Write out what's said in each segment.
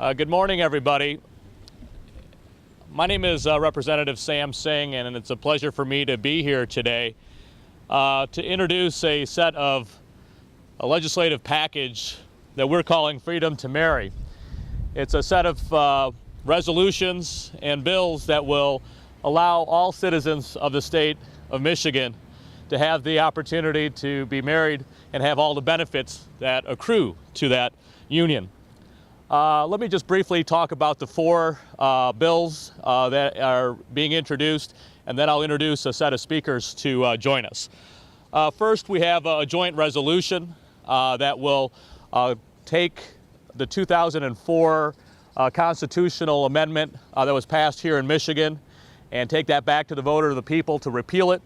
Good morning, everybody. My name is Representative Sam Singh, and it's a pleasure for me to be here today to introduce a set of a legislative package that we're calling Freedom to Marry. It's a set of resolutions and bills that will allow all citizens of the state of Michigan to have the opportunity to be married and have all the benefits that accrue to that union. Let me just briefly talk about the four bills that are being introduced, and then I'll introduce a set of speakers to join us. First, we have a joint resolution that will take the 2004 constitutional amendment that was passed here in Michigan and take that back to the vote of the people to repeal it.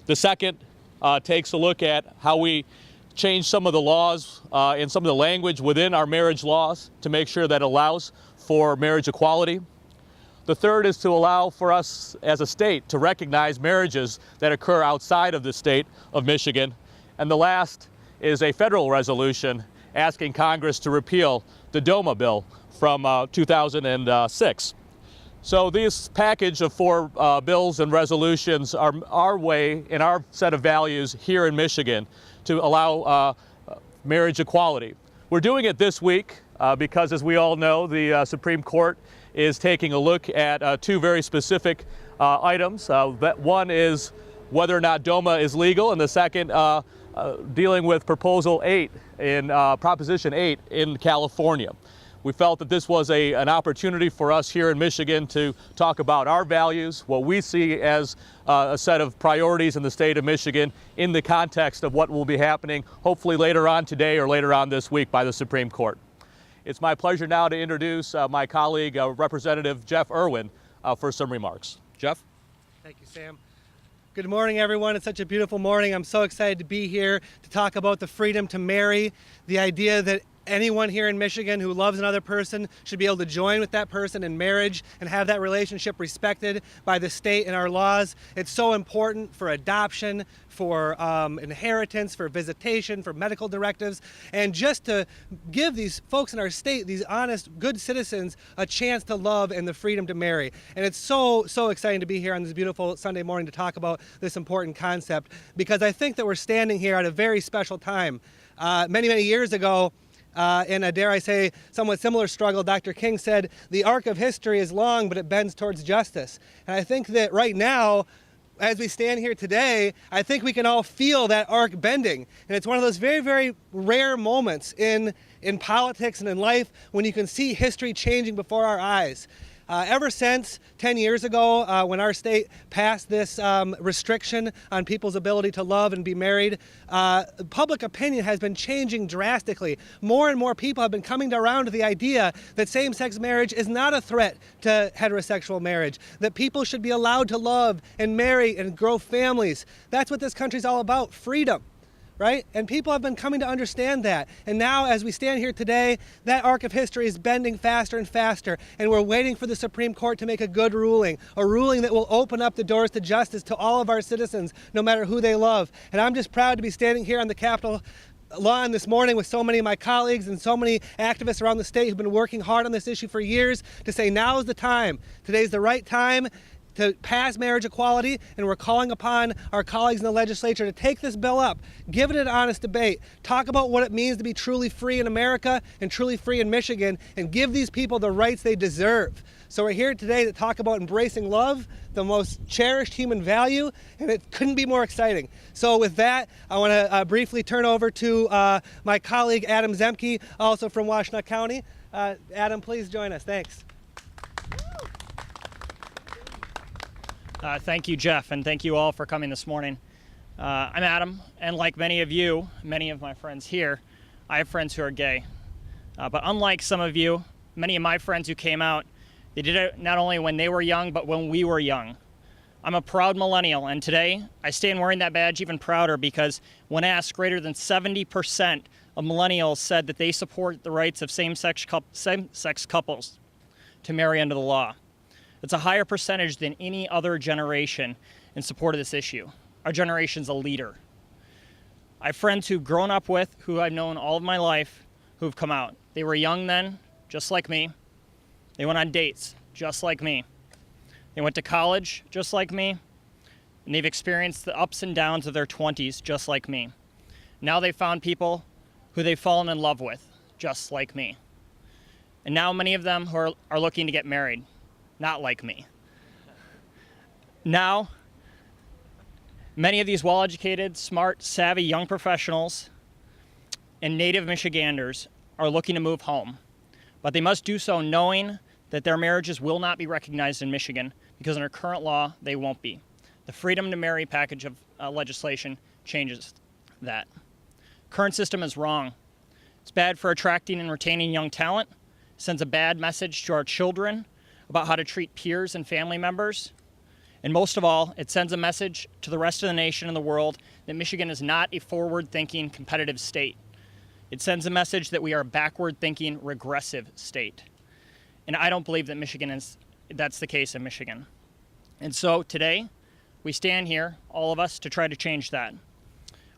The second takes a look at how we change some of the laws and some of the language within our marriage laws to make sure that it allows for marriage equality. The third is to allow for us as a state to recognize marriages that occur outside of the state of Michigan. And the last is a federal resolution asking Congress to repeal the DOMA bill from 2006. So this package of four bills and resolutions are our way in our set of values here in Michigan to allow marriage equality. We're doing it this week because, as we all know, the Supreme Court is taking a look at two very specific items. That one is whether or not DOMA is legal, and the second dealing with Proposal 8 in Proposition 8 in California. We felt that this was an opportunity for us here in Michigan to talk about our values, what we see as a set of priorities in the state of Michigan in the context of what will be happening hopefully later on today or later on this week by the Supreme Court. It's my pleasure now to introduce my colleague, Representative Jeff Irwin, for some remarks. Jeff? Thank you, Sam. Good morning, everyone. It's such a beautiful morning. I'm so excited to be here to talk about the freedom to marry, the idea that anyone here in Michigan who loves another person should be able to join with that person in marriage and have that relationship respected by the state and our laws. It's so important for adoption, for inheritance, for visitation, for medical directives, and just to give these folks in our state, these honest, good citizens, a chance to love and the freedom to marry. And it's so exciting to be here on this beautiful Sunday morning to talk about this important concept, because I think that we're standing here at a very special time. Many years ago, in a, dare I say, somewhat similar struggle, Dr. King said, the arc of history is long, but it bends towards justice. And I think that right now, as we stand here today, I think we can all feel that arc bending. And it's one of those very rare moments in politics and in life when you can see history changing before our eyes. Ever since 10 years ago, when our state passed this restriction on people's ability to love and be married, public opinion has been changing drastically. More and more people have been coming around to the idea that same-sex marriage is not a threat to heterosexual marriage, that people should be allowed to love and marry and grow families. That's what this country's all about, freedom. Right? And people have been coming to understand that. And now, as we stand here today, that arc of history is bending faster and faster, and we're waiting for the Supreme Court to make a good ruling, a ruling that will open up the doors to justice to all of our citizens, no matter who they love. And I'm just proud to be standing here on the Capitol lawn this morning with so many of my colleagues and so many activists around the state who've been working hard on this issue for years to say now is the time. Today's the right time to pass marriage equality, and we're calling upon our colleagues in the legislature to take this bill up, give it an honest debate, talk about what it means to be truly free in America and truly free in Michigan, and give these people the rights they deserve. So we're here today to talk about embracing love, the most cherished human value, and it couldn't be more exciting. So with that, I want to briefly turn over to my colleague Adam Zemke, also from Washtenaw County. Adam, please join us. Thanks. Thank you, Jeff, and thank you all for coming this morning. I'm Adam, and like many of you, many of my friends here, I have friends who are gay. But unlike some of you, many of my friends who came out, they did it not only when they were young, but when we were young. I'm a proud millennial, and today I stand wearing that badge even prouder because when asked, greater than 70% of millennials said that they support the rights of same-sex couples to marry under the law. It's a higher percentage than any other generation in support of this issue. Our generation's a leader. I have friends who've grown up with, who I've known all of my life, who've come out. They were young then, just like me. They went on dates, just like me. They went to college, just like me. And they've experienced the ups and downs of their 20s, just like me. Now they've found people who they've fallen in love with, just like me. And now many of them who are looking to get married, not like me. Now, many of these well-educated, smart, savvy young professionals and native Michiganders are looking to move home, but they must do so knowing that their marriages will not be recognized in Michigan because under current law, they won't be. The Freedom to Marry package of legislation changes that. Current system is wrong. It's bad for attracting and retaining young talent, sends a bad message to our children about how to treat peers and family members. And most of all, it sends a message to the rest of the nation and the world that Michigan is not a forward-thinking, competitive state. It sends a message that we are a backward-thinking, regressive state. And I don't believe that that's the case in Michigan. And so today, we stand here, all of us, to try to change that.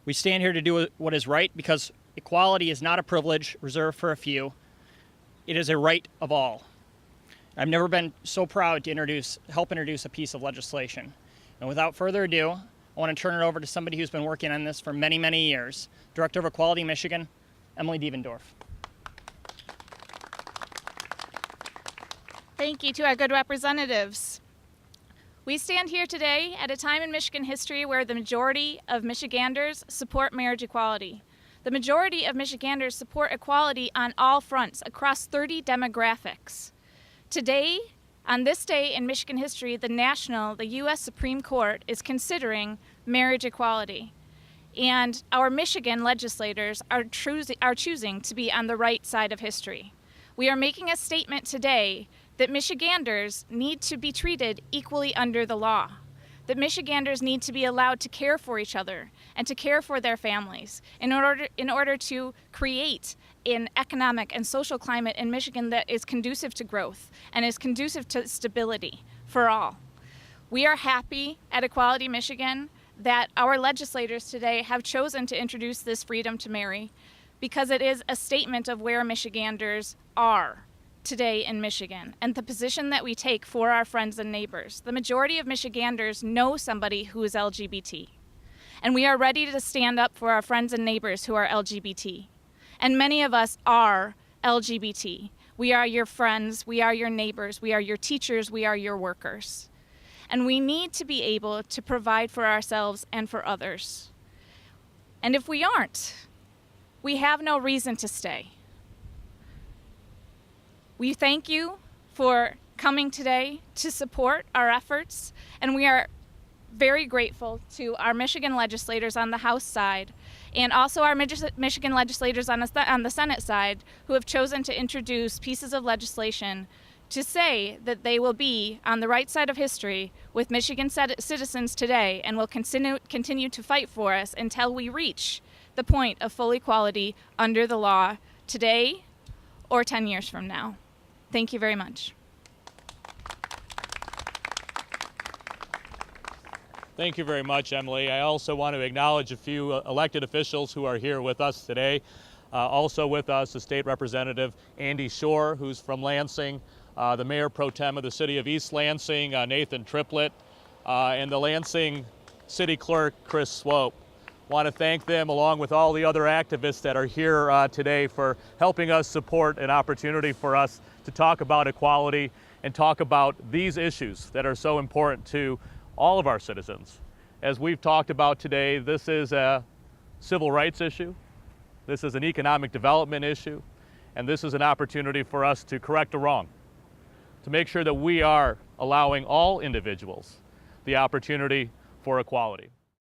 We stand here to do what is right because equality is not a privilege reserved for a few. It is a right of all. I've never been so proud to help introduce a piece of legislation. And without further ado, I want to turn it over to somebody who's been working on this for many, many years, Director of Equality Michigan, Emily Dievendorf. Thank you to our good representatives. We stand here today at a time in Michigan history where the majority of Michiganders support marriage equality. The majority of Michiganders support equality on all fronts across 30 demographics. Today, on this day in Michigan history, the U.S. Supreme Court is considering marriage equality. And our Michigan legislators are choosing to be on the right side of history. We are making a statement today that Michiganders need to be treated equally under the law, that Michiganders need to be allowed to care for each other and to care for their families in order to create an economic and social climate in Michigan that is conducive to growth and is conducive to stability for all. We are happy at Equality Michigan that our legislators today have chosen to introduce this freedom to marry because it is a statement of where Michiganders are today in Michigan and the position that we take for our friends and neighbors. The majority of Michiganders know somebody who is LGBT, and we are ready to stand up for our friends and neighbors who are LGBT. And many of us are LGBT. We are your friends, we are your neighbors, we are your teachers, we are your workers. And we need to be able to provide for ourselves and for others. And if we aren't, we have no reason to stay. We thank you for coming today to support our efforts, and we are very grateful to our Michigan legislators on the House side and also our Michigan legislators on the Senate side who have chosen to introduce pieces of legislation to say that they will be on the right side of history with Michigan citizens today and will continue to fight for us until we reach the point of full equality under the law today or 10 years from now. Thank you very much. Thank you very much, Emily. I also want to acknowledge a few elected officials who are here with us today. Also with us, the State Representative Andy Shore, who's from Lansing, the Mayor Pro Tem of the City of East Lansing, Nathan Triplett, and the Lansing City Clerk, Chris Swope. Want to thank them along with all the other activists that are here today for helping us support an opportunity for us to talk about equality and talk about these issues that are so important to all of our citizens. As we've talked about today, this is a civil rights issue, this is an economic development issue, and this is an opportunity for us to correct a wrong, to make sure that we are allowing all individuals the opportunity for equality.